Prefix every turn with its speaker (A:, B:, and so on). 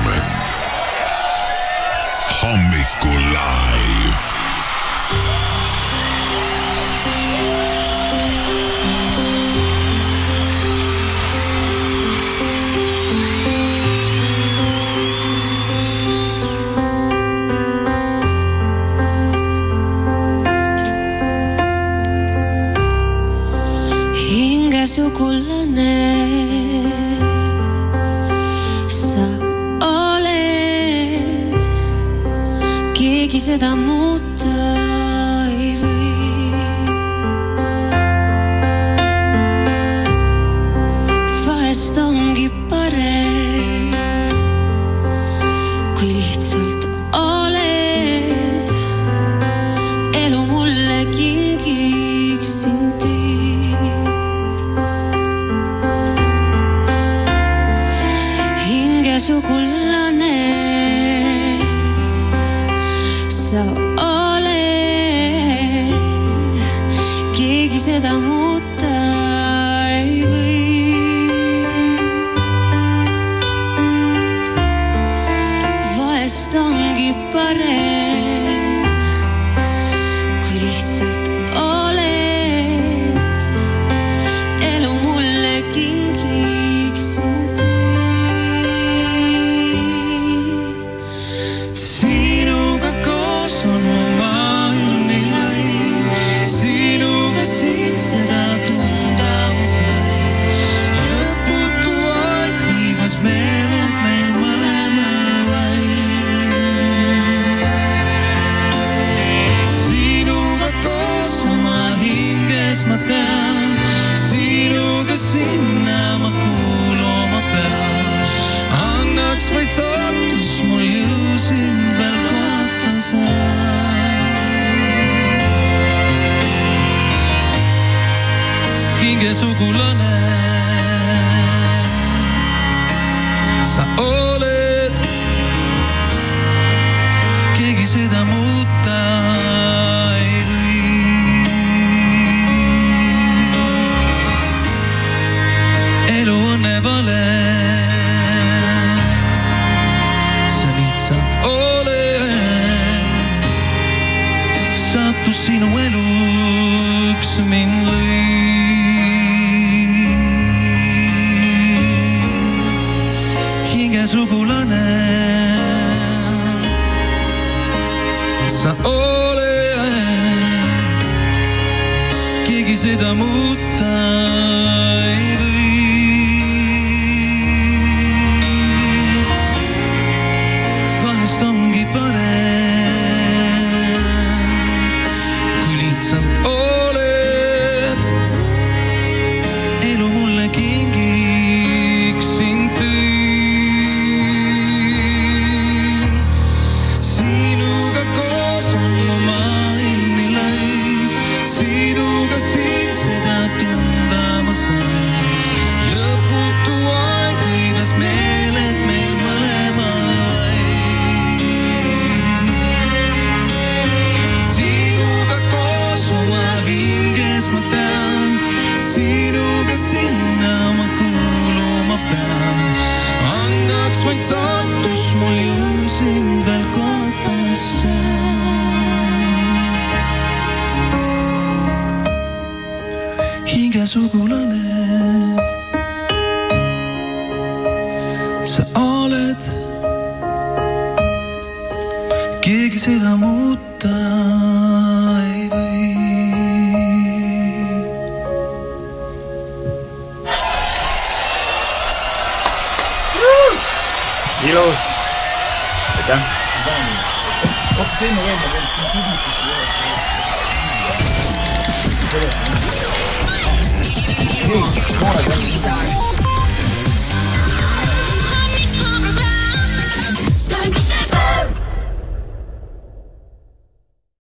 A: Soomen. Hommikul live.
B: Sugulane sa oled, keegi seda muuta ei või. Vahest ongi parem, kui lihtsalt oled. Elu mulle kingiksin sugulane sa oled, keegi seda muuta ei või. Vahest ongi parem, kui lihtsalt oled. Elu mulle kingiksin seda tunda ma sain. Lõputu aeg viimas meeled meil mõlemal vaid. Sinuga koos oma hinges ma tean, sinuga sinna ma kuuluma pean. Annaks vaid saatus mul ju sind veel kohta saan. Sugulane sa oled, keegi seda muuta ei või. Elu on vale, sa lihtsalt oled. Saatus sinu eluks mind lõi. Sugulane sa oled, keegi seda muuta ei või. Vahest ongi parem, kui lihtsalt oled. Elu mulle kingiksin tõi. Sinuga siin seda tunda ma sain. Lõputu aeg hõivas meeled meil mõlemal vaid. Sinuga koos oma hinges ma tean, sinuga sinna ma kuuluma pean. Annaks vaid saatus mul ju sind veel kohta saan. Sugulane sa oled, keegi seda muuta ei või.
C: Ilus. Aitäh.
D: Oh, teeme veel.
E: Viisar.